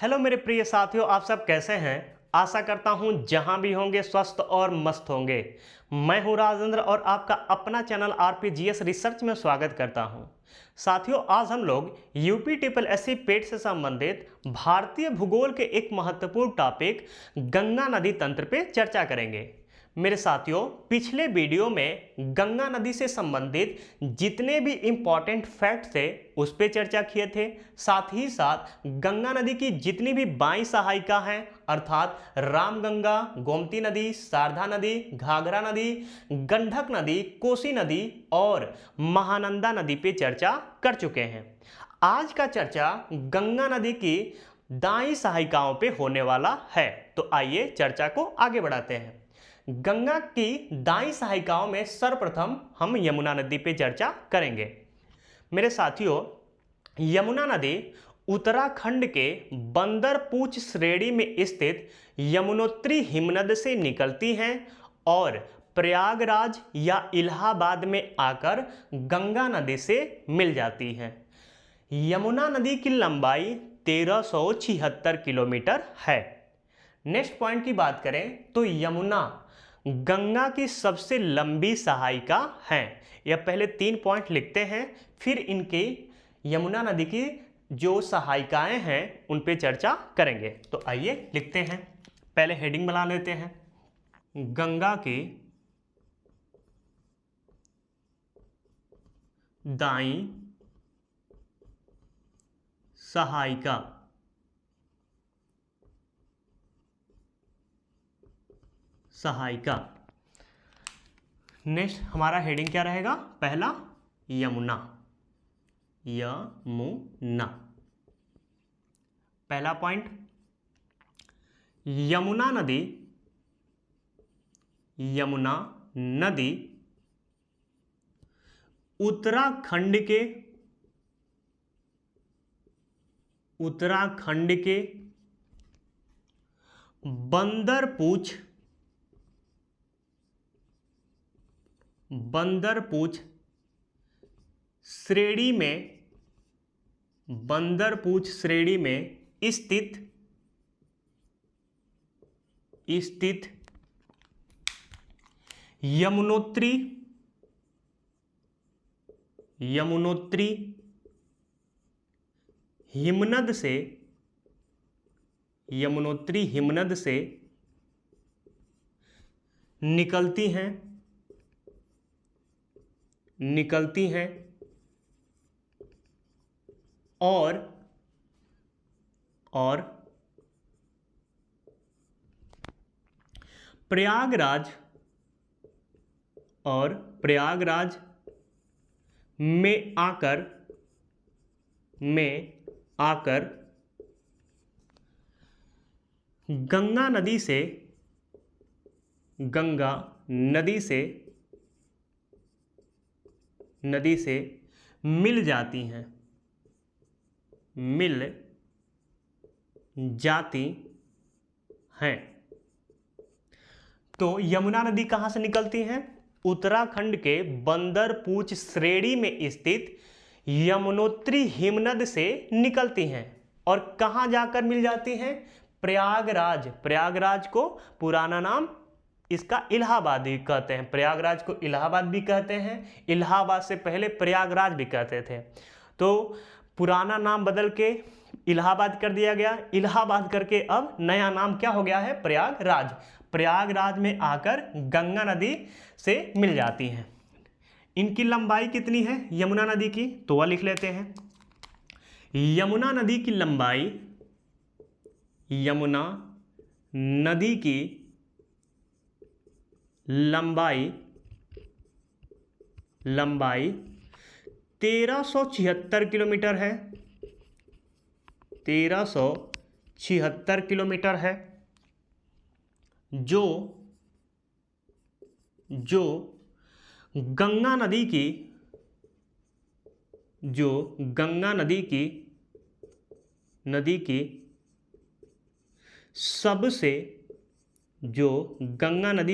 Hello मेरे प्रिय साथियों, आप सब कैसे हैं। आशा करता हूं जहां भी होंगे स्वस्थ और मस्त होंगे। मैं हूं राजेंद्र और आपका अपना चैनल आरपीजीएस रिसर्च में स्वागत करता हूं। साथियों, आज हम लोग यूपी ट्रिपल एससी पेट से संबंधित भारतीय भूगोल के एक महत्वपूर्ण टॉपिक गंगा नदी तंत्र पे चर्चा करेंगे। मेरे साथियों, पिछले वीडियो में गंगा नदी से संबंधित जितने भी इंपॉर्टेंट फैक्ट थे उस पर चर्चा किए थे। साथ ही साथ गंगा नदी की जितनी भी बाई सहायिका हैं अर्थात रामगंगा, गोमती नदी, शारदा नदी, घाघरा नदी, गंडक नदी, कोसी नदी और महानंदा नदी पे चर्चा कर चुके हैं। आज का चर्चा गंगा नदी की दाई सहायिकाओं पे होने वाला है। तो आइए चर्चा को आगे बढ़ाते हैं। गंगा की दाई सहायिकाओं में सर्वप्रथम हम यमुना नदी पे चर्चा करेंगे। मेरे साथियों, यमुना नदी उत्तराखंड के बंदरपूछ श्रेणी में स्थित यमुनोत्री हिमनद से निकलती हैं और प्रयागराज या इलाहाबाद में आकर गंगा नदी से मिल जाती हैं। यमुना नदी की लंबाई 1376 किलोमीटर है। नेक्स्ट पॉइंट की बात करें तो यमुना गंगा की सबसे लंबी सहायिका है। यह पहले 3 पॉइंट लिखते हैं, फिर इनकी यमुना नदी की जो सहायिकाएं हैं उन पे चर्चा करेंगे। तो आइए लिखते हैं, पहले हेडिंग बना लेते हैं। गंगा की दाईं सहायिका। नेक्स्ट हमारा हेडिंग क्या रहेगा? पहला यमुना। यमुना पहला पॉइंट, यमुना नदी उत्तराखंड के बंदरपूछ श्रेणी में स्थित यमुनोत्री हिमनद से निकलती हैं और प्रयागराज में आकर गंगा नदी से मिल जाती हैं। तो यमुना नदी कहां से निकलती हैं? उत्तराखंड के बंदरपूछ श्रेणी में स्थित यमुनोत्री हिमनद से निकलती हैं और कहां जाकर मिल जाती हैं? प्रयागराज को पुराना नाम इसका इलाहाबाद भी कहते हैं। प्रयागराज को इलाहाबाद भी कहते हैं, इलाहाबाद से पहले प्रयागराज भी कहते थे। तो पुराना नाम बदल के इलाहाबाद कर दिया गया। इलाहाबाद करके अब नया नाम क्या हो गया है? प्रयागराज। प्रयागराज में आकर गंगा नदी से मिल जाती हैं। इनकी लंबाई कितनी है यमुना नदी की? तो वह लिख लेते हैं। यमुना नदी की लंबाई 1376 किलोमीटर है। 1376 किलोमीटर है, जो गंगा नदी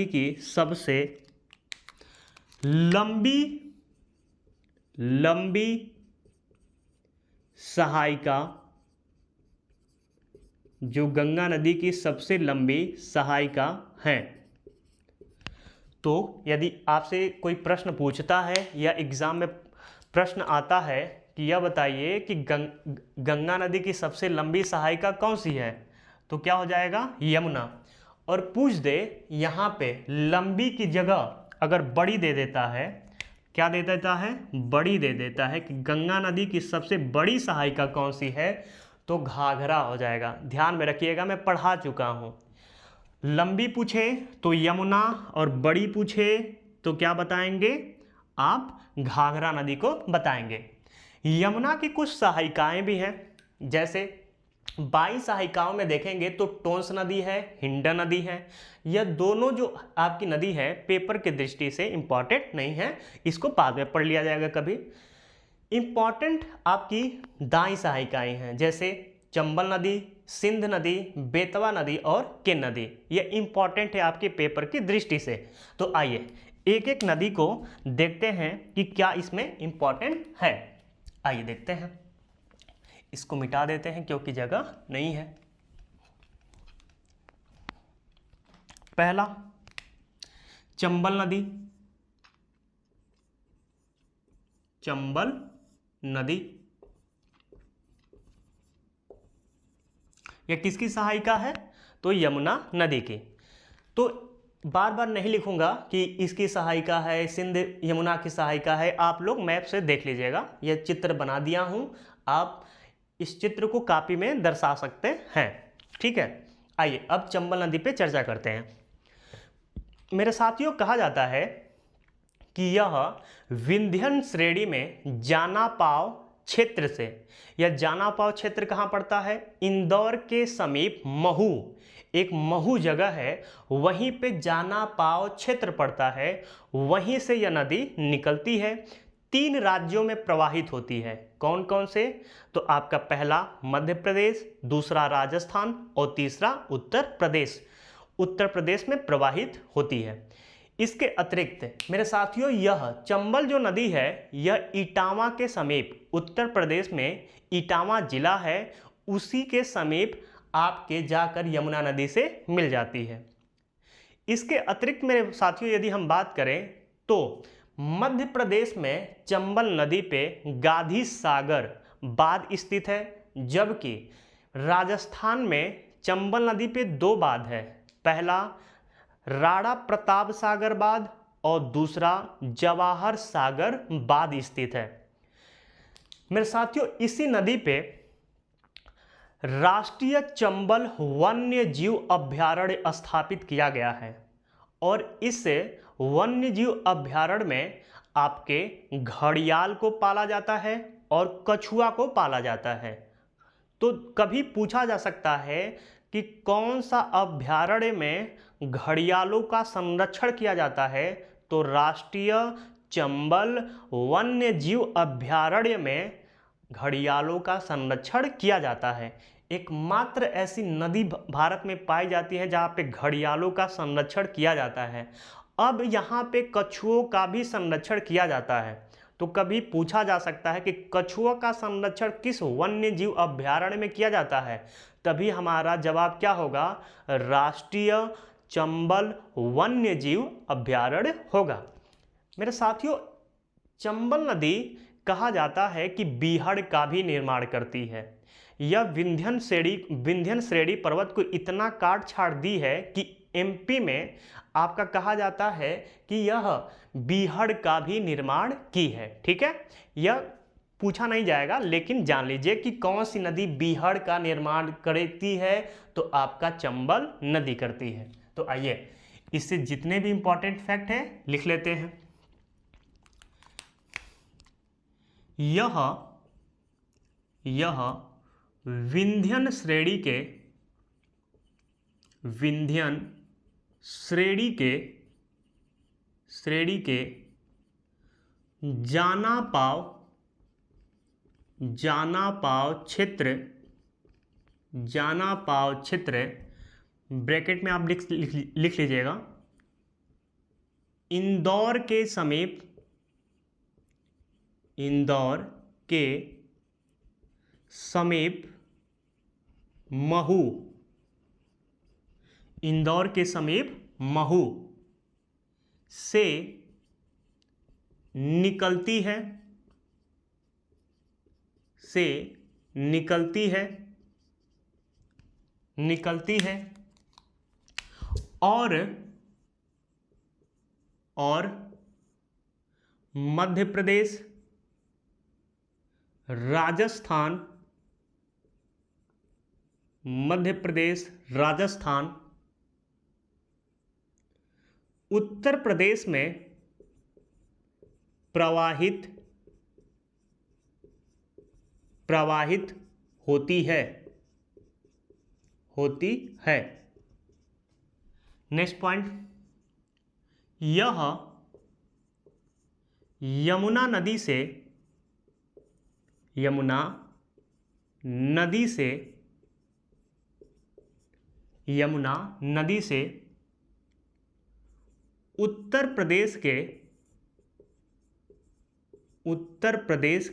की सबसे लंबी सहायिका जो गंगा नदी की सबसे लंबी सहायिका हैं। तो यदि आपसे कोई प्रश्न पूछता है या एग्जाम में प्रश्न आता है कि यह बताइए कि गंगा नदी की सबसे लंबी सहायिका कौन सी है, तो क्या हो जाएगा? यमुना। और पूछ दे यहाँ पे लंबी की जगह अगर बड़ी दे देता है, क्या दे देता है? बड़ी दे देता है कि गंगा नदी की सबसे बड़ी सहायिका कौन सी है, तो घाघरा हो जाएगा। ध्यान में रखिएगा, मैं पढ़ा चुका हूँ। लंबी पूछे तो यमुना और बड़ी पूछे तो क्या बताएंगे आप? घाघरा नदी को बताएंगे। यमुना की कुछ सहायिकाएं भी हैं, जैसे 22 सहायिकाओं में देखेंगे तो टोंस नदी है, हिंडन नदी है। यह दोनों जो आपकी नदी है पेपर के दृष्टि से इंपॉर्टेंट नहीं है, इसको बाद में पढ़ लिया जाएगा कभी। इंपॉर्टेंट आपकी दाई सहायिकाएं हैं, जैसे चंबल नदी, सिंध नदी, बेतवा नदी और केन नदी। यह इंपॉर्टेंट है आपके पेपर की दृष्टि से। तो आइए एक एक नदी को देखते हैं कि क्या इसमें इंपॉर्टेंट है। आइए देखते हैं। इसको मिटा देते हैं क्योंकि जगह नहीं है। पहला चंबल नदी। चंबल नदी यह किसकी सहायिका है? तो यमुना नदी की। तो बार बार नहीं लिखूंगा कि इसकी सहायिका है, सिंध यमुना की सहायिका है। आप लोग मैप से देख लीजिएगा, यह चित्र बना दिया हूं, आप इस चित्र को कॉपी में दर्शा सकते हैं। ठीक है, आइए अब चंबल नदी पे चर्चा करते हैं। मेरे साथियों, कहा जाता है कि यह विंध्यन श्रेणी में जानापाव क्षेत्र से, यह जानापाव क्षेत्र कहाँ पड़ता है? इंदौर के समीप महू, एक महू जगह है, वहीं पे जानापाव क्षेत्र पड़ता है। वहीं से यह नदी निकलती है, 3 राज्यों में प्रवाहित होती है। कौन कौन से? तो आपका पहला मध्य प्रदेश, दूसरा राजस्थान और तीसरा उत्तर प्रदेश। उत्तर प्रदेश में प्रवाहित होती है। इसके अतिरिक्त मेरे साथियों, यह चंबल जो नदी है यह इटावा के समीप, उत्तर प्रदेश में इटावा जिला है, उसी के समीप आपके जाकर यमुना नदी से मिल जाती है। इसके अतिरिक्त मेरे साथियों यदि हम बात करें तो मध्य प्रदेश में चंबल नदी पे गांधी सागर बांध स्थित है, जबकि राजस्थान में चंबल नदी पे 2 बांध है। पहला राणा प्रताप सागर बांध और दूसरा जवाहर सागर बांध स्थित है। मेरे साथियों, इसी नदी पे राष्ट्रीय चंबल वन्य जीव अभयारण्य स्थापित किया गया है और इस वन्य जीव अभयारण्य में आपके घड़ियाल को पाला जाता है और कछुआ को पाला जाता है। तो कभी पूछा जा सकता है कि कौन सा अभयारण्य में घड़ियालों का संरक्षण किया जाता है? तो राष्ट्रीय चंबल वन्य जीव अभयारण्य में घड़ियालों का संरक्षण किया जाता है। एकमात्र ऐसी नदी भारत में पाई जाती है जहाँ पे घड़ियालों का संरक्षण किया जाता है। अब यहाँ पे कछुओं का भी संरक्षण किया जाता है। तो कभी पूछा जा सकता है कि कछुआ का संरक्षण किस वन्य जीव अभयारण्य में किया जाता है? तभी हमारा जवाब क्या होगा? राष्ट्रीय चंबल वन्य जीव अभयारण्य होगा। मेरे साथियों, चंबल नदी कहा जाता है कि बीहड़ का भी निर्माण करती है। यह विंध्यन श्रेणी पर्वत को इतना काट छाड़ दी है कि एमपी में आपका कहा जाता है कि यह बीहड़ का भी निर्माण की है। ठीक है, यह पूछा नहीं जाएगा, लेकिन जान लीजिए कि कौन सी नदी बीहड़ का निर्माण करती है? तो आपका चंबल नदी करती है। तो आइए इससे जितने भी इंपॉर्टेंट फैक्ट हैं लिख लेते हैं। यह विंध्यन श्रेणी के जानापाव क्षेत्र ब्रैकेट में आप लिख लीजिएगा, इंदौर के समीप महू इंदौर के समीप महू से निकलती है, और मध्य प्रदेश, राजस्थान, उत्तर प्रदेश में प्रवाहित होती है। नेक्स्ट पॉइंट, यह यमुना नदी से उत्तर प्रदेश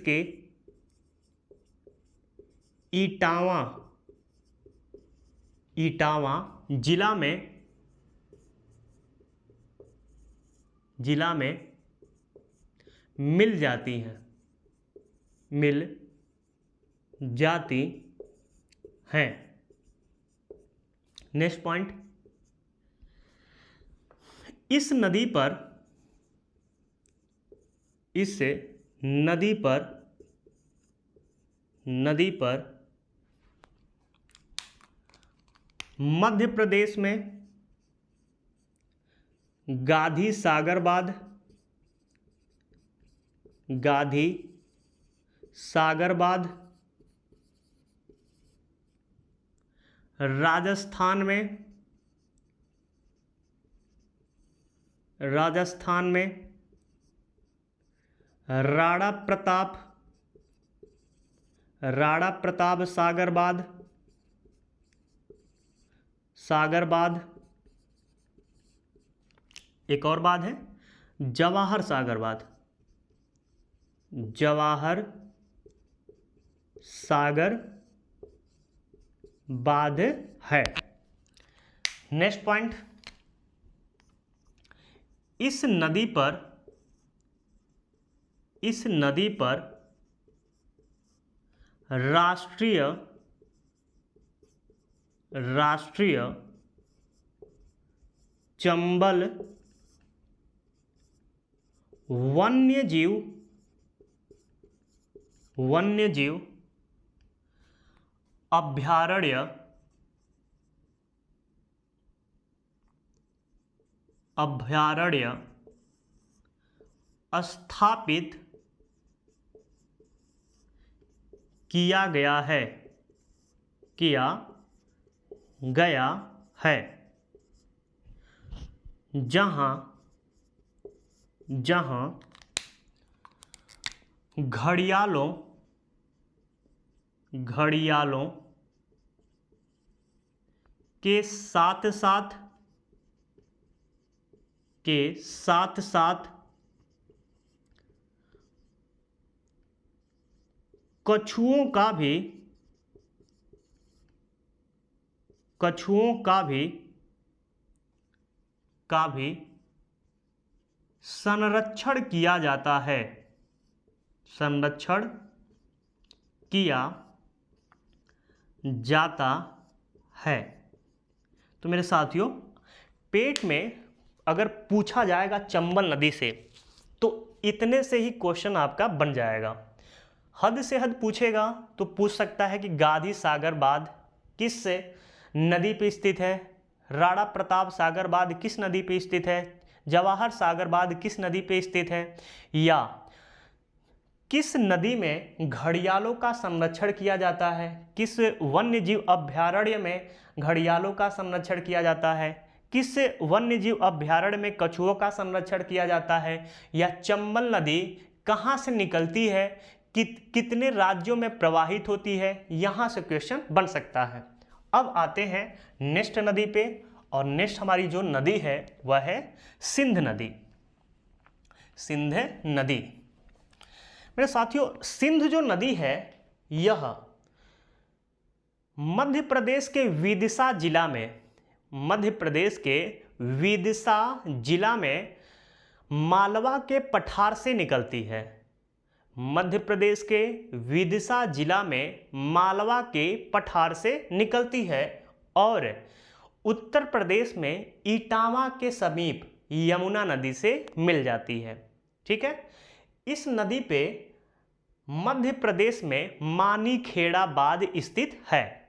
के इटावा जिला में मिल जाती हैं। नेक्स्ट पॉइंट, इस नदी पर मध्य प्रदेश में गाधी सागर बांध, राजस्थान में राणा प्रताप सागर बांध, एक और बात है जवाहर सागर बांध है। नेक्स्ट पॉइंट, इस नदी पर राष्ट्रीय चंबल वन्यजीव अभयारण्य स्थापित किया गया है, जहां घड़ियालों के साथ साथ कछुओं का भी संरक्षण किया जाता है। तो मेरे साथियों, पेट में अगर पूछा जाएगा चंबल नदी से तो इतने से ही क्वेश्चन आपका बन जाएगा। हद से हद पूछेगा तो पूछ सकता है कि गाधी सागर बांध किस नदी पे स्थित है, राणा प्रताप सागर बांध किस नदी पे स्थित है, जवाहर सागर बांध किस नदी पे स्थित है, या किस नदी में घड़ियालों का संरक्षण किया जाता है, किस वन्यजीव अभयारण्य में घड़ियालों का संरक्षण किया जाता है, किस वन्यजीव अभयारण्य में कछुओं का संरक्षण किया जाता है, या चंबल नदी कहाँ से निकलती है, कितने राज्यों में प्रवाहित होती है, यहाँ से क्वेश्चन बन सकता है। अब आते हैं नेक्स्ट नदी पे, और नेक्स्ट हमारी जो नदी है वह है सिंध नदी। मेरे साथियों, सिंध जो नदी है यह मध्य प्रदेश के विदिशा मध्य प्रदेश के विदिशा जिला में मालवा के पठार से निकलती है। मध्य प्रदेश के विदिशा जिला में मालवा के पठार से निकलती है और उत्तर प्रदेश में इटावा के समीप यमुना नदी से मिल जाती है। ठीक है, इस नदी पे मध्य प्रदेश में मानीखेड़ा बांध स्थित है।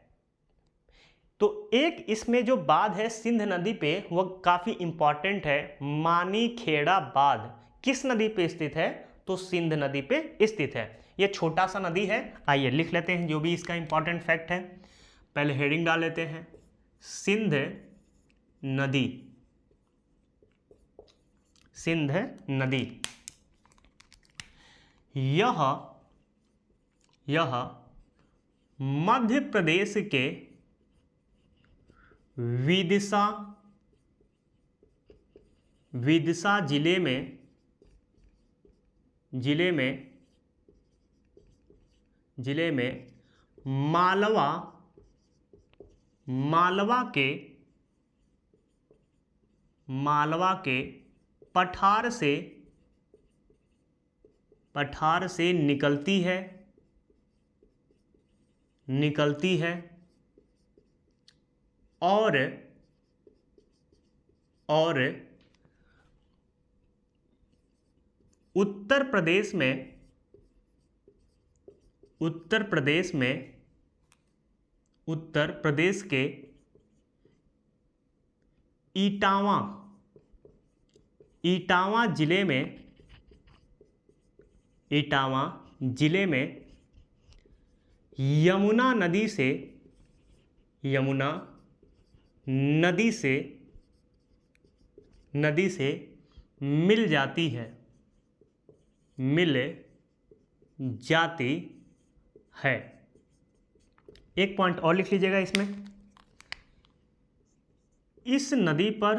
तो एक इसमें जो बांध है सिंध नदी पे वह काफी इंपॉर्टेंट है। मानीखेड़ा बांध किस नदी पे स्थित है? तो सिंध नदी पे स्थित है। यह छोटा सा नदी है। आइए लिख लेते हैं जो भी इसका इंपॉर्टेंट फैक्ट है। पहले हेडिंग डाल लेते हैं, सिंध नदी। सिंध नदी यह मध्य प्रदेश के विदिशा जिले में मालवा के पठार से निकलती है और उत्तर प्रदेश के इटावा जिले में यमुना नदी से मिल जाती है। एक पॉइंट और लिख लीजिएगा इसमें, इस नदी पर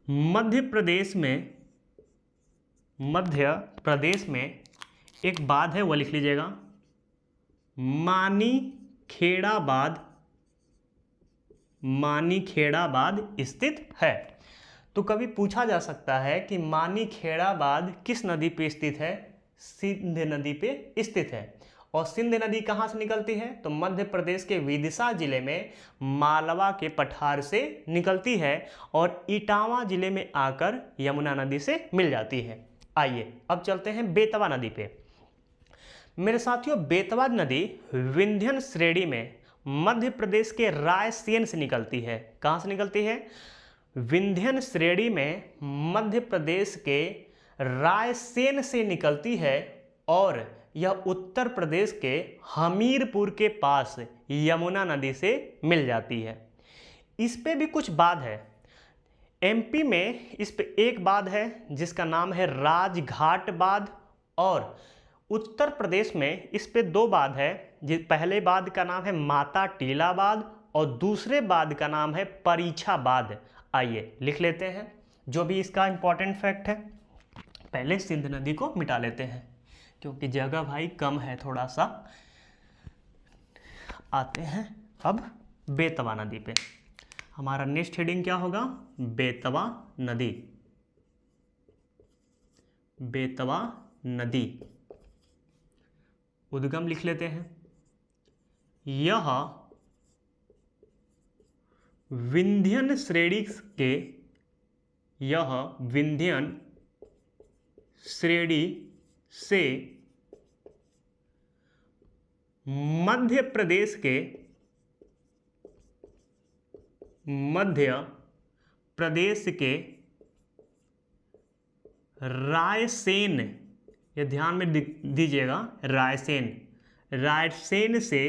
मध्य प्रदेश में एक बांध है, वो लिख लीजिएगा, मानीखेड़ा बांध स्थित है। तो कभी पूछा जा सकता है कि मानीखेड़ा बांध किस नदी पे स्थित है? सिंध नदी पे स्थित है। और सिंध नदी कहाँ से निकलती है? तो मध्य प्रदेश के विदिशा जिले में मालवा के पठार से निकलती है और इटावा जिले में आकर यमुना नदी से मिल जाती है। आइए अब चलते हैं बेतवा नदी पे। मेरे साथियों, बेतवा नदी विंध्यन श्रेणी में मध्य प्रदेश के रायसेन से निकलती है। कहाँ से निकलती है? विंध्यन श्रेणी में मध्य प्रदेश के रायसेन से निकलती है और यह उत्तर प्रदेश के हमीरपुर के पास यमुना नदी से मिल जाती है। इस पे भी कुछ बांध है। एमपी में इस पे एक बांध है जिसका नाम है राजघाट बांध और उत्तर प्रदेश में इस पे दो बांध है। पहले बांध का नाम है माता टीला बांध और दूसरे बांध का नाम है परीछा बांध। आइए लिख लेते हैं जो भी इसका इंपॉर्टेंट फैक्ट है। पहले सिंध नदी को मिटा लेते हैं क्योंकि जगह भाई कम है थोड़ा सा। आते हैं अब बेतवा नदी पे। हमारा नेक्स्ट हेडिंग क्या होगा? बेतवा नदी। बेतवा नदी उद्गम लिख लेते हैं। यह विंध्यन श्रेणी से मध्य प्रदेश के रायसेन, ये ध्यान में दीजिएगा, रायसेन से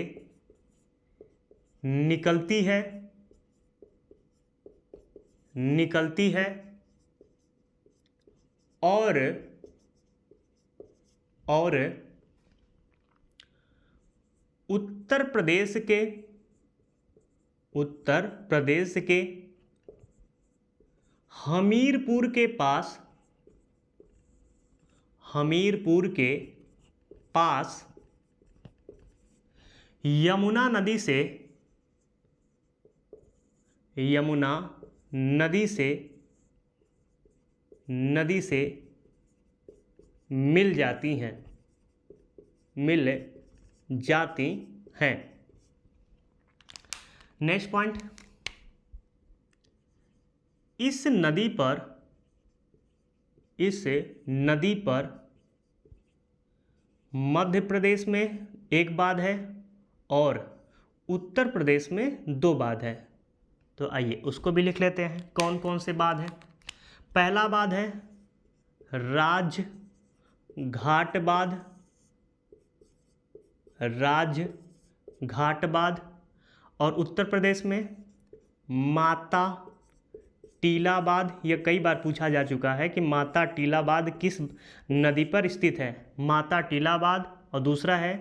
निकलती है और उत्तर प्रदेश के हमीरपुर के पास यमुना नदी से मिल जाती हैं। नेक्स्ट पॉइंट, इस नदी पर मध्य प्रदेश में एक बांध है और उत्तर प्रदेश में 2 बांध है। तो आइए उसको भी लिख लेते हैं, कौन कौन से बांध हैं। पहला बांध है राजघाट बांध, और उत्तर प्रदेश में माता टीला बांध। यह कई बार पूछा जा चुका है कि माता टीला बांध किस नदी पर स्थित है। माता टीला बांध, और दूसरा है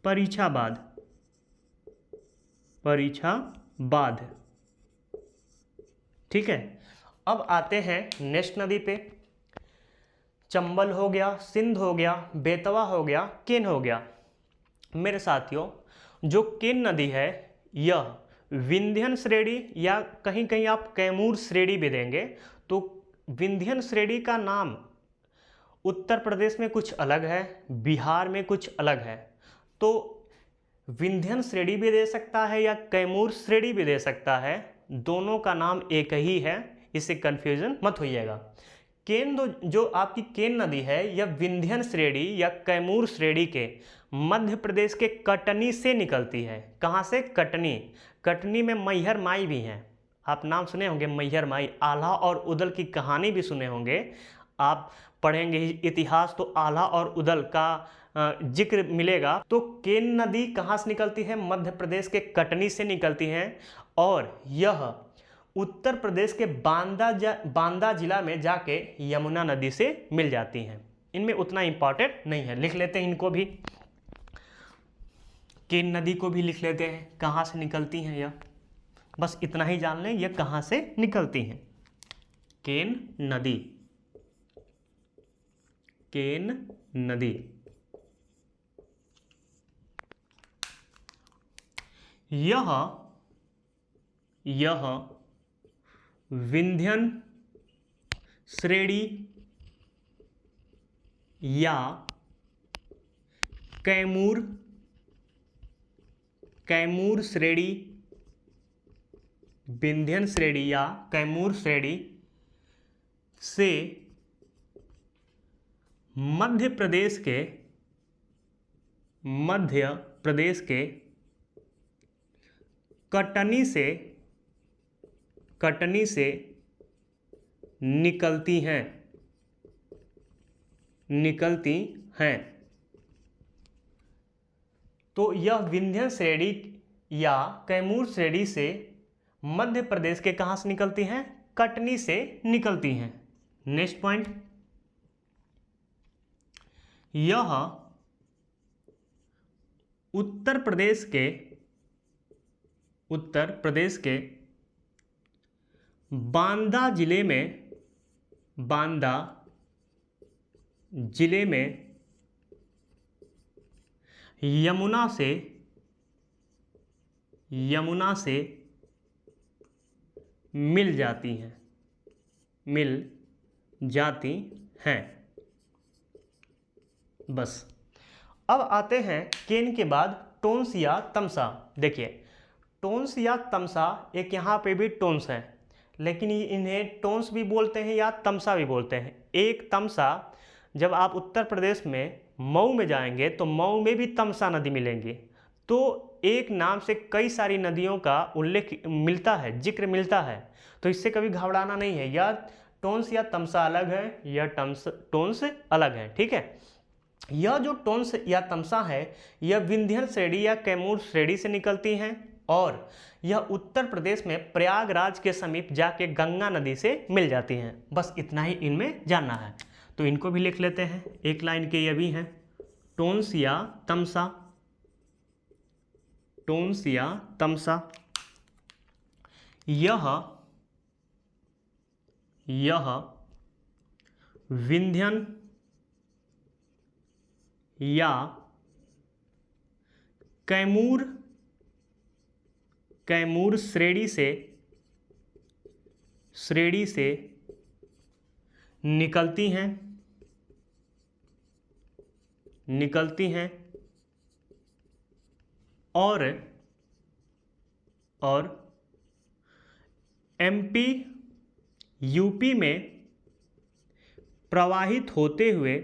परीछा बांध। ठीक है, अब आते हैं नेक्स्ट नदी पे। चंबल हो गया, सिंध हो गया, बेतवा हो गया, केन हो गया। मेरे साथियों, जो केन नदी है यह विंध्यन श्रेणी या कहीं कहीं आप कैमूर श्रेणी भी देंगे, तो विंध्यन श्रेणी का नाम उत्तर प्रदेश में कुछ अलग है, बिहार में कुछ अलग है। तो विंध्यन श्रेणी भी दे सकता है या कैमूर श्रेणी भी दे सकता है, दोनों का नाम एक ही है, इससे कन्फ्यूजन मत होइएगा। केन जो आपकी केन नदी है यह विंध्यन श्रेणी या कैमूर श्रेणी के मध्य प्रदेश के कटनी से निकलती है। कहाँ से? कटनी। कटनी में मैहर माई भी हैं, आप नाम सुने होंगे मैहर माई। आल्हा और उदल की कहानी भी सुने होंगे, आप पढ़ेंगे इतिहास तो आल्हा और उदल का जिक्र मिलेगा। तो केन नदी कहाँ से निकलती है? मध्य प्रदेश के कटनी से निकलती है, और यह उत्तर प्रदेश के बांदा जिला में जाके यमुना नदी से मिल जाती हैं। इनमें उतना इंपॉर्टेंट नहीं है, लिख लेते हैं इनको भी। केन नदी को भी लिख लेते हैं, कहाँ से निकलती हैं यह, बस इतना ही जान लें यह कहाँ से निकलती हैं। केन नदी यह विंध्यन श्रेणी या कैमूर श्रेणी, विंध्यन श्रेणी या कैमूर श्रेणी से मध्य प्रदेश के कटनी से निकलती हैं। तो यह विंध्यन श्रेणी या कैमूर श्रेणी से मध्य प्रदेश के कहां से निकलती हैं? कटनी से निकलती हैं। नेक्स्ट पॉइंट, यह उत्तर प्रदेश के बांदा जिले में यमुना से मिल जाती हैं। बस अब आते हैं केन के बाद टोंस या तमसा। देखिए, टोंस या तमसा, एक यहाँ पे भी टोंस है, लेकिन इन्हें टोंस भी बोलते हैं या तमसा भी बोलते हैं। एक तमसा, जब आप उत्तर प्रदेश में मऊ में जाएंगे तो मऊ में भी तमसा नदी मिलेंगी। तो एक नाम से कई सारी नदियों का उल्लेख मिलता है, जिक्र मिलता है, तो इससे कभी घबराना नहीं है। या टोंस या तमसा अलग है या टोंस अलग है। ठीक है, यह जो टोंस या तमसा है यह विंध्यन श्रेणी या कैमूर श्रेणी से निकलती हैं, और यह उत्तर प्रदेश में प्रयागराज के समीप जाके गंगा नदी से मिल जाती हैं। बस इतना ही इनमें जानना है, तो इनको भी लिख लेते हैं। एक लाइन के ये भी हैं, टोंस या तमसा। यह विंध्यन या कैमूर श्रेणी से निकलती हैं और एमपी यूपी में प्रवाहित होते हुए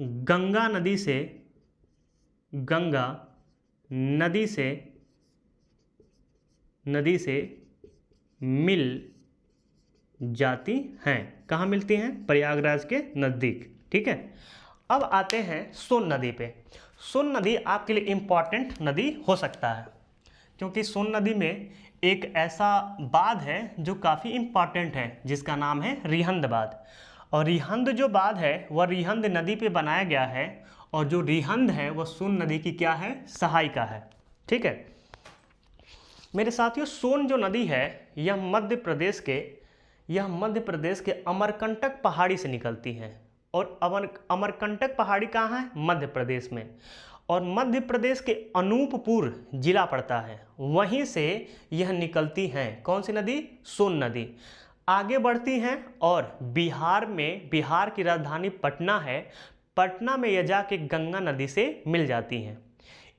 गंगा नदी से मिल जाती हैं। कहाँ मिलती हैं? प्रयागराज के नज़दीक। ठीक है, अब आते हैं सोन नदी पे। सोन नदी आपके लिए इम्पॉर्टेंट नदी हो सकता है, क्योंकि सोन नदी में एक ऐसा बांध है जो काफ़ी इम्पॉर्टेंट है, जिसका नाम है रिहंद बांध। और रिहंद जो बांध है वह रिहंद नदी पे बनाया गया है, और जो रिहंद है वह सोन नदी की क्या है? सहायिका है। ठीक है मेरे साथियों, सोन जो नदी है यह मध्य प्रदेश के अमरकंटक पहाड़ी से निकलती है। और अमरकंटक पहाड़ी कहाँ है? मध्य प्रदेश में। और मध्य प्रदेश के अनूपपुर जिला पड़ता है, वहीं से यह निकलती हैं। कौन सी नदी? सोन नदी। आगे बढ़ती हैं और बिहार की राजधानी पटना है, पटना में यह जाके गंगा नदी से मिल जाती हैं।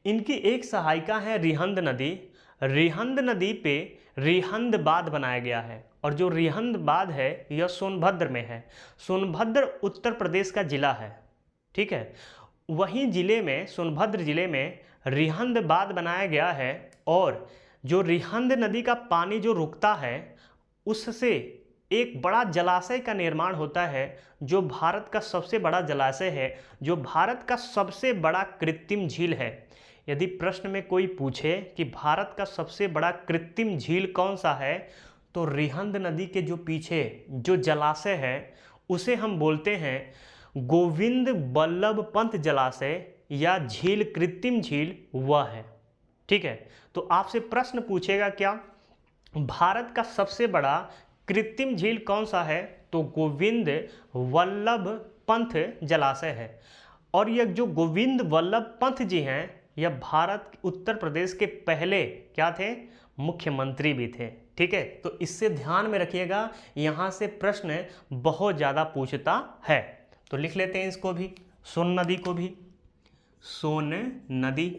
इनकी एक सहायिका है रिहंद नदी। रिहंद नदी पे रिहंद बांध बनाया गया है, और जो रिहंद बांध है यह सोनभद्र में है। सोनभद्र उत्तर प्रदेश का जिला है। ठीक है, वहीं सोनभद्र जिले में रिहंद बांध बनाया गया है, और जो रिहंद नदी का पानी जो रुकता है उससे एक बड़ा जलाशय का निर्माण होता है, जो भारत का सबसे बड़ा जलाशय है, जो भारत का सबसे बड़ा कृत्रिम झील है। यदि प्रश्न में कोई पूछे कि भारत का सबसे बड़ा कृत्रिम झील कौन सा है, तो रिहंद नदी के जो पीछे जो जलाशय है उसे हम बोलते हैं गोविंद बल्लभ पंत जलाशय या झील, कृत्रिम झील वह है। ठीक है, तो आपसे प्रश्न पूछेगा क्या, भारत का सबसे बड़ा कृत्रिम झील कौन सा है? तो गोविंद वल्लभ पंत जलाशय है। और यह जो गोविंद वल्लभ पंत जी हैं, यह भारत उत्तर प्रदेश के पहले क्या थे? मुख्यमंत्री भी थे। ठीक है, तो इससे ध्यान में रखिएगा, यहाँ से प्रश्न बहुत ज़्यादा पूछता है। तो लिख लेते हैं इसको भी, सोन नदी को भी। सोन नदी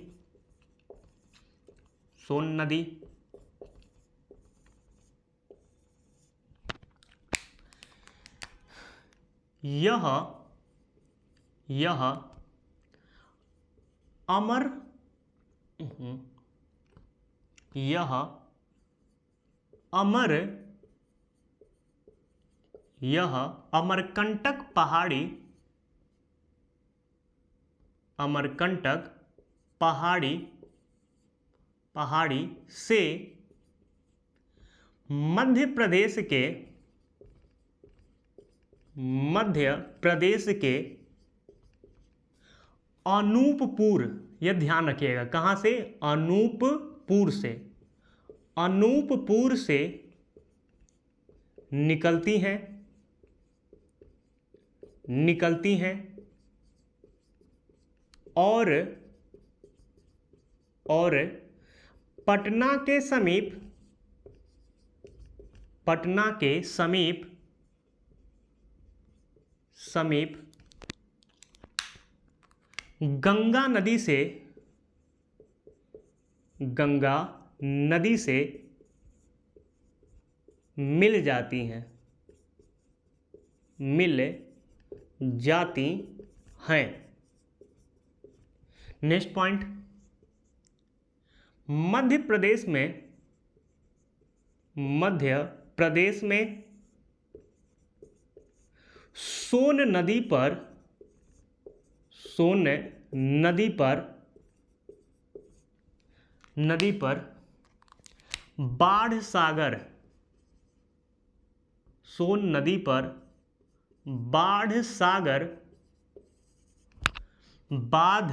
यह अमरकंटक पहाड़ी से मध्य प्रदेश के अनूपपुर, यह ध्यान रखिएगा, कहाँ से? अनूपपुर से निकलती हैं और पटना के समीप गंगा नदी से मिल जाती हैं। नेक्स्ट पॉइंट, मध्य प्रदेश में सोन नदी पर बाढ़ सागर, सोन नदी पर बाढ़ सागर बांध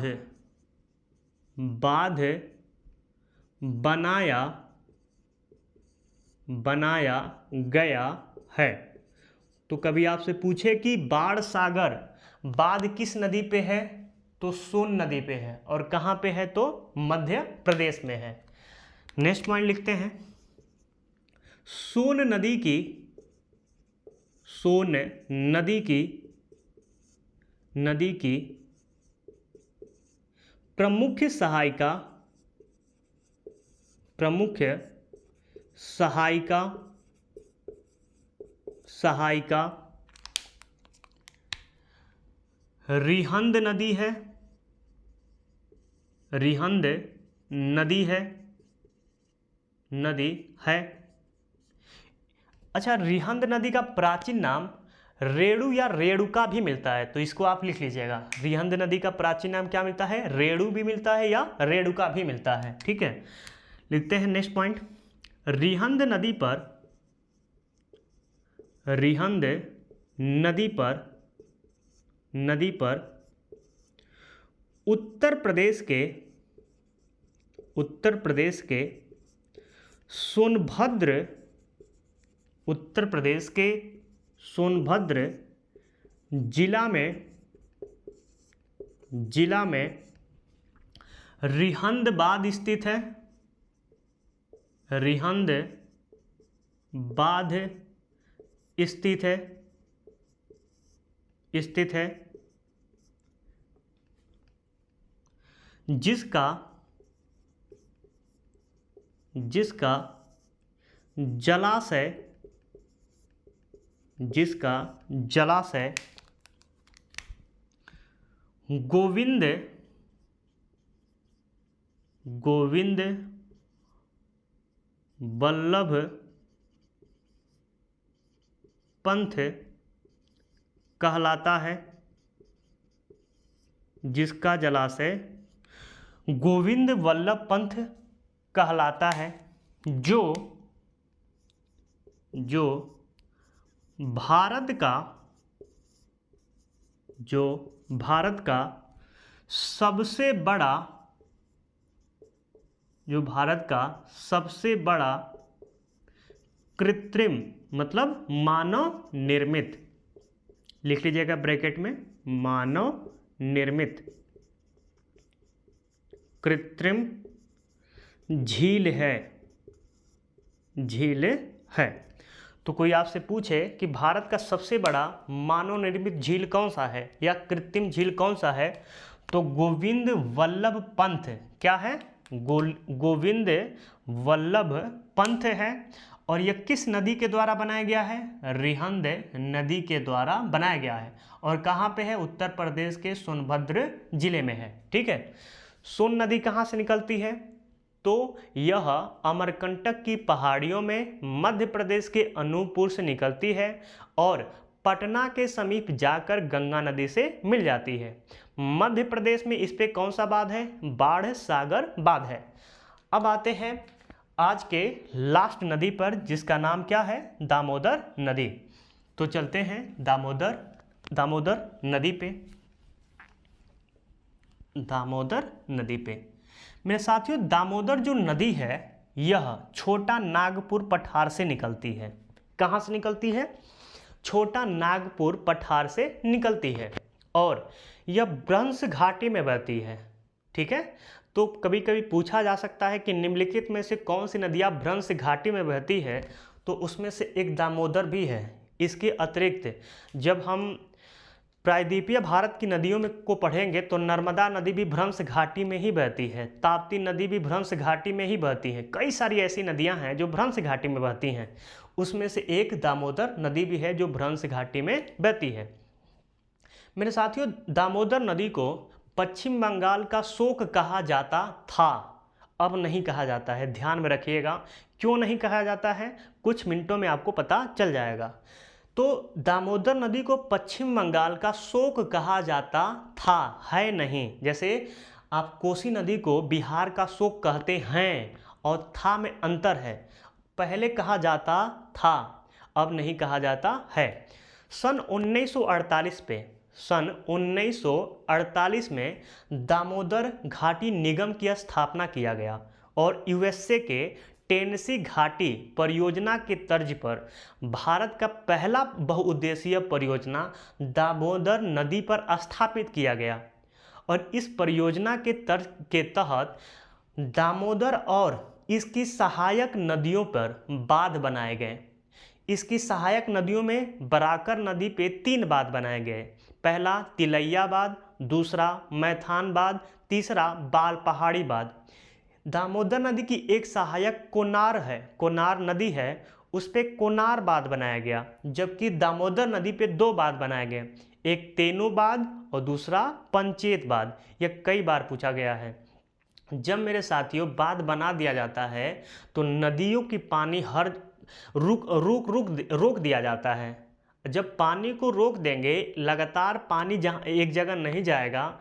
बनाया बनाया गया है। तो कभी आपसे पूछे कि बाण सागर बांध किस नदी पे है, तो सोन नदी पे है। और कहाँ पे है, तो मध्य प्रदेश में है। नेक्स्ट पॉइंट लिखते हैं, सोन नदी की प्रमुख सहायिका रिहंद नदी है। अच्छा, रिहंद नदी का प्राचीन नाम रेणु या रेणुका भी मिलता है, तो इसको आप लिख लीजिएगा। रिहंद नदी का प्राचीन नाम क्या मिलता है, रेणु भी मिलता है या रेणुका भी मिलता है। ठीक है, लिखते हैं नेक्स्ट पॉइंट, रिहंद नदी पर उत्तर प्रदेश के सोनभद्र जिला में रिहंद बांध स्थित है। जिसका जलाशय गोविंद वल्लभ पंथ कहलाता है। जिसका जलाशय गोविंद वल्लभ पंथ कहलाता है, जो भारत का सबसे बड़ा कृत्रिम मतलब मानव निर्मित, लिख लीजिएगा ब्रैकेट में, मानव निर्मित कृत्रिम झील है। तो कोई आपसे पूछे कि भारत का सबसे बड़ा मानव निर्मित झील कौन सा है या कृत्रिम झील कौन सा है, तो गोविंद वल्लभ पंथ क्या है, गोविंद वल्लभ पंथ है। और यह किस नदी के द्वारा बनाया गया है, रिहंद नदी के द्वारा बनाया गया है। और कहाँ पे है, उत्तर प्रदेश के सोनभद्र जिले में है। ठीक है, सोन नदी कहाँ से निकलती है, तो यह अमरकंटक की पहाड़ियों में मध्य प्रदेश के अनूपपुर से निकलती है और पटना के समीप जाकर गंगा नदी से मिल जाती है। मध्य प्रदेश में इस पे कौन सा बांध है, बाण सागर बांध है। अब आते हैं आज के लास्ट नदी पर, जिसका नाम क्या है, दामोदर नदी। तो चलते हैं दामोदर नदी पे। मेरे साथियों, दामोदर जो नदी है यह छोटा नागपुर पठार से निकलती है। कहाँ से निकलती है, छोटा नागपुर पठार से निकलती है और यह भ्रंश घाटी में बहती है। ठीक है, तो कभी कभी पूछा जा सकता है कि निम्नलिखित में से कौन सी नदियाँ भ्रंश घाटी में बहती है, तो उसमें से एक दामोदर भी है। इसके अतिरिक्त जब हम प्रायद्वीपीय भारत की नदियों में को पढ़ेंगे तो नर्मदा नदी भी भ्रंश घाटी में ही बहती है, ताप्ती नदी भी भ्रंश घाटी में ही बहती है। कई सारी ऐसी नदियां हैं जो भ्रंश घाटी में बहती हैं, उसमें से एक दामोदर नदी भी है जो भ्रंश घाटी में बहती है। मेरे साथियों, दामोदर नदी को पश्चिम बंगाल का शोक कहा जाता था, अब नहीं कहा जाता है। ध्यान में रखिएगा, क्यों नहीं कहा जाता है, कुछ मिनटों में आपको पता चल जाएगा। तो दामोदर नदी को पश्चिम बंगाल का शोक कहा जाता था, है नहीं। जैसे आप कोसी नदी को बिहार का शोक कहते हैं और था में अंतर है, पहले कहा जाता था, अब नहीं कहा जाता है। सन 1948 में दामोदर घाटी निगम की स्थापना किया गया और यूएसए के टेनेसी घाटी परियोजना के तर्ज पर भारत का पहला बहुउद्देशीय परियोजना दामोदर नदी पर स्थापित किया गया और इस परियोजना के तर्ज के तहत दामोदर और इसकी सहायक नदियों पर बांध बनाए गए। इसकी सहायक नदियों में बराकर नदी पे 3 बांध बनाए गए। पहला तिलैया बांध, दूसरा मैथान बांध, तीसरा बाल पहाड़ी बांध। दामोदर नदी की एक सहायक कोनार नदी है, उस पे कोनार बांध बनाया गया, जबकि दामोदर नदी पे 2 बांध बनाए गए, एक तेनू बांध और दूसरा पंचेत बांध। यह कई बार पूछा गया है। जब मेरे साथियों बांध बना दिया जाता है तो नदियों की पानी हर रोक दिया जाता है। जब पानी को रोक देंगे, लगातार पानी जहाँ एक जगह नहीं जाएगा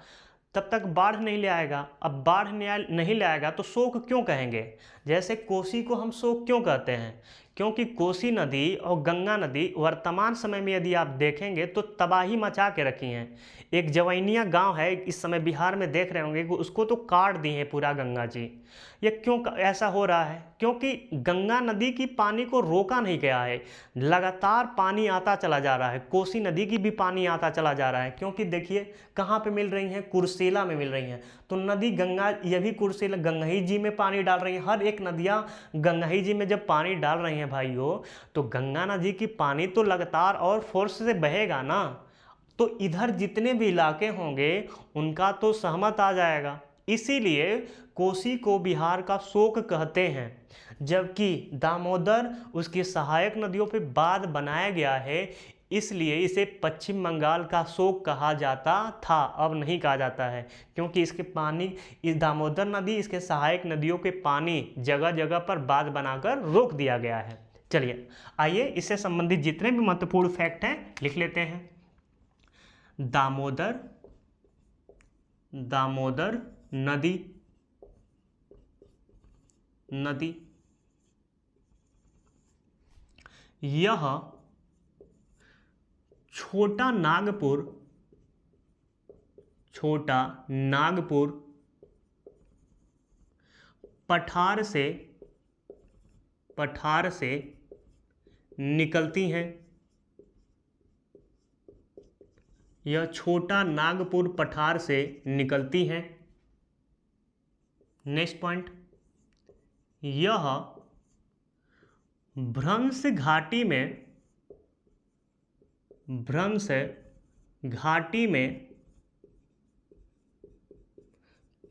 तब तक बाढ़ नहीं ले आएगा। अब बाढ़ नहीं ले आएगा तो शोक क्यों कहेंगे? जैसे कोसी को हम शोक क्यों कहते हैं? क्योंकि कोसी नदी और गंगा नदी वर्तमान समय में यदि आप देखेंगे तो तबाही मचा के रखी हैं। एक जवैनिया गांव है, इस समय बिहार में देख रहे होंगे कि उसको तो काट दिए हैं पूरा गंगा जी। ये क्यों ऐसा हो रहा है? क्योंकि गंगा नदी की पानी को रोका नहीं गया है, लगातार पानी आता चला जा रहा है। कोसी नदी की भी पानी आता चला जा रहा है, क्योंकि देखिए कहाँ पे मिल रही हैं, कुर्सेला में मिल रही हैं। तो नदी गंगा, ये भी कुर्सेला गंगई जी में पानी डाल रही हैं। हर एक नदियाँ गंगई जी में जब पानी डाल रही हैं भाइयों, तो गंगा नदी की पानी तो लगातार और फोर्स से बहेगा ना, तो इधर जितने भी इलाके होंगे उनका तो सहमत आ जाएगा। इसीलिए कोसी को बिहार का शोक कहते हैं, जबकि दामोदर उसकी सहायक नदियों पे बांध बनाया गया है, इसलिए इसे पश्चिम बंगाल का शोक कहा जाता था। अब नहीं कहा जाता है, क्योंकि इसके पानी, इस दामोदर नदी, इसके सहायक नदियों के पानी जगह जगह पर बांध बनाकर रोक दिया गया है। चलिए आइए इससे संबंधित जितने भी महत्वपूर्ण फैक्ट हैं लिख लेते हैं। दामोदर नदी यह छोटा नागपुर पठार से निकलती हैं। यह छोटा नागपुर पठार से निकलती हैं। नेक्स्ट पॉइंट, यह भ्रंश घाटी में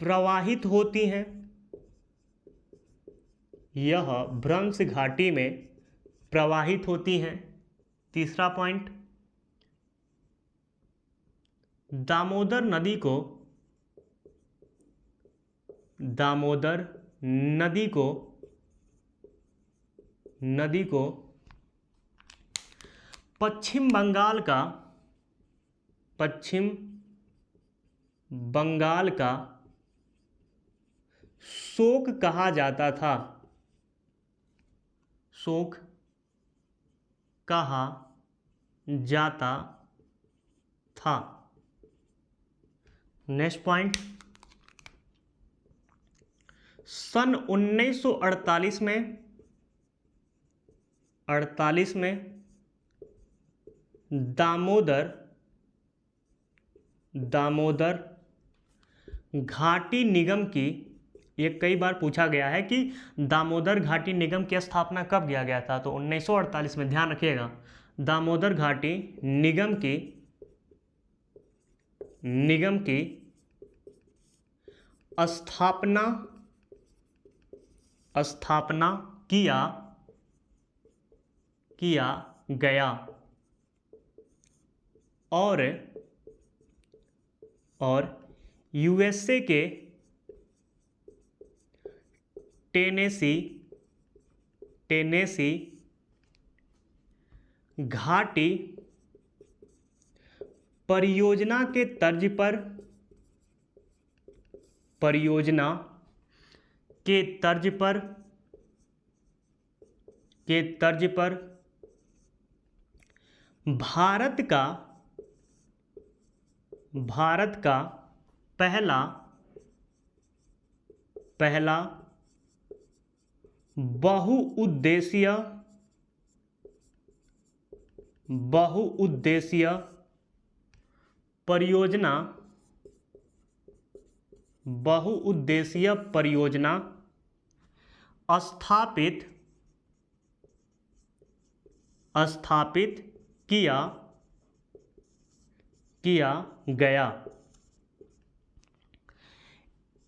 प्रवाहित होती हैं। यह भ्रंश घाटी में प्रवाहित होती हैं। तीसरा पॉइंट, दामोदर नदी को पश्चिम बंगाल का शोक कहा जाता था। नेक्स्ट पॉइंट, सन 1948 में दामोदर घाटी निगम की, ये कई बार पूछा गया है कि दामोदर घाटी निगम की स्थापना कब किया गया था, तो 1948 में, ध्यान रखिएगा। दामोदर घाटी निगम की स्थापना किया गया और यूएसए के टेनेसी घाटी परियोजना के तर्ज पर भारत का पहला बहुउद्देशीय परियोजना स्थापित किया गया।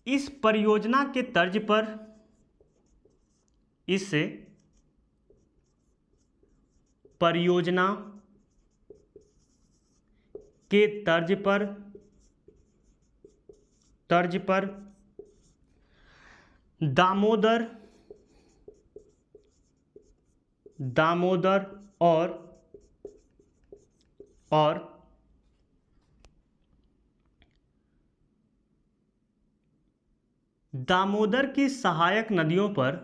इस परियोजना के तर्ज पर दामोदर और दामोदर की सहायक नदियों पर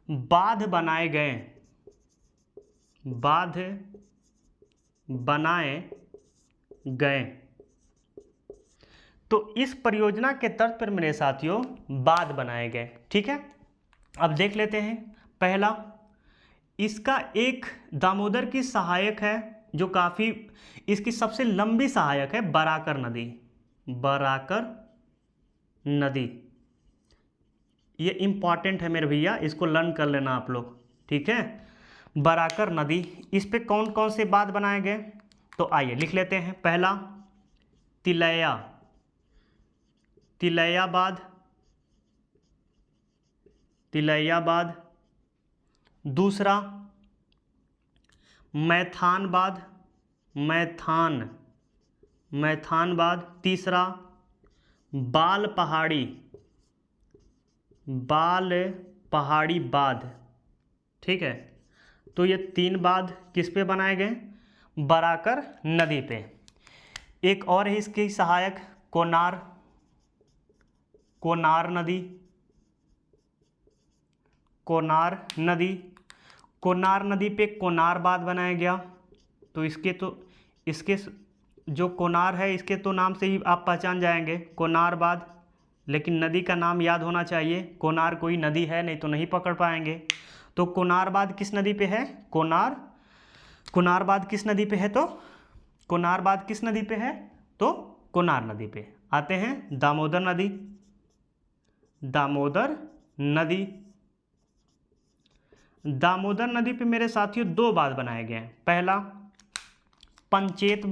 बांध बनाए गए। तो इस परियोजना के तर्ज पर मेरे साथियों बांध बनाए गए। ठीक है, अब देख लेते हैं। पहला, इसका एक दामोदर की सहायक है जो काफ़ी इसकी सबसे लंबी सहायक है, बराकर नदी। ये इंपॉर्टेंट है मेरे भैया, इसको लर्न कर लेना आप लोग। ठीक है, बराकर नदी, इस पे कौन कौन से बांध बनाए गए तो आइए लिख लेते हैं। पहला, तिलैया बांध। दूसरा, मैथान बांध। तीसरा, बाल पहाड़ी बांध। ठीक है, तो ये 3 बांध किस पे बनाए गए? बराकर नदी पे। एक और है इसकी सहायक, कोनार नदी। कोनार नदी पे कोनार बांध बनाया गया। तो इसके जो कोनार है इसके तो नाम से ही आप पहचान जाएंगे, कोनार बांध। लेकिन नदी का नाम याद होना चाहिए, कोनार कोई नदी है, नहीं तो नहीं पकड़ पाएंगे। तो कोनार बांध किस नदी पे है? कोनार बांध किस नदी पे है? तो कोनार नदी पे। आते हैं दामोदर नदी पे मेरे साथियों 2 बांध बनाए गए हैं। पहला, पंचेत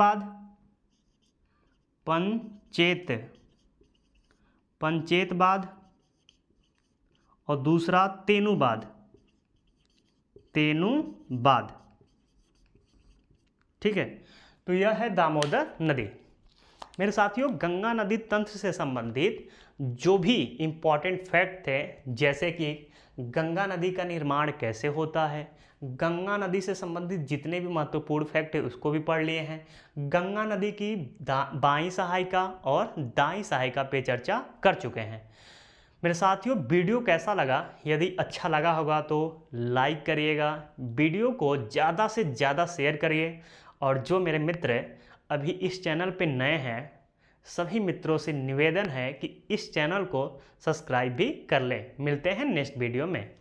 बांध और दूसरा तेनू बांध। ठीक है, तो यह है दामोदर नदी। मेरे साथियों, गंगा नदी तंत्र से संबंधित जो भी इम्पॉर्टेंट फैक्ट थे, जैसे कि गंगा नदी का निर्माण कैसे होता है, गंगा नदी से संबंधित जितने भी महत्वपूर्ण फैक्ट है उसको भी पढ़ लिए हैं। गंगा नदी की बाईं सहायिका और दाईं सहायिका पे चर्चा कर चुके हैं। मेरे साथियों, वीडियो कैसा लगा? यदि अच्छा लगा होगा तो लाइक करिएगा, वीडियो को ज़्यादा से ज़्यादा शेयर करिए। और जो मेरे मित्र अभी इस चैनल पे नए हैं, सभी मित्रों से निवेदन है कि इस चैनल को सब्सक्राइब भी कर लें। मिलते हैं नेक्स्ट वीडियो में।